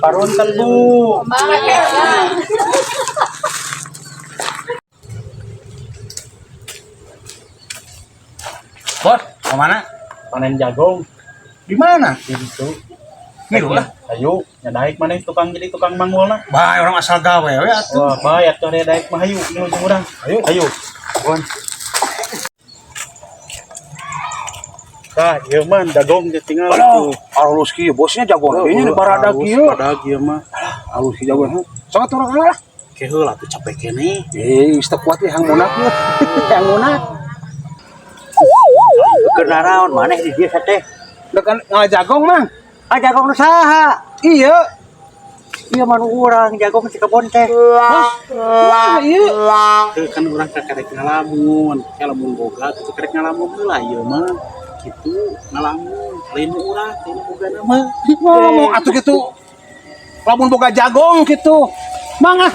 Paruntan Bu. Bos, kemana? Panen jagung. Di mana? Gitu. Nih lah. Ayo, nyadaik mana tukang jadi tukang manggulna. Bah, orang asal gawe we atuh. Wah, baik atuh area daek mah hayu di ujung urang. Ayo. Gon. Tah, ieu mah jagung teh tinggal Aduh, halus kieu bosnya jagoan ini di barada kieu. Barada kieu mah. Halus kieu jagoan. Sangat orang lah. Keheula tuh capek kene. Istep kuat yang munak ieu. Yang munak. Kenaraon maneh di dieu teh? Dekan ngajagong mah. Jagong nu saha? Iya. Ieu mah urang jagong di kebon teh. Wah, iya. Teu kan urang karek ngalamun. Lamun boga tuh karek ngalamun heula ieu mah. Kitu ngalamun. Lain urang teh boga mah. Ngomong atuh gitu. Lamun boga jagong gitu. Mangga.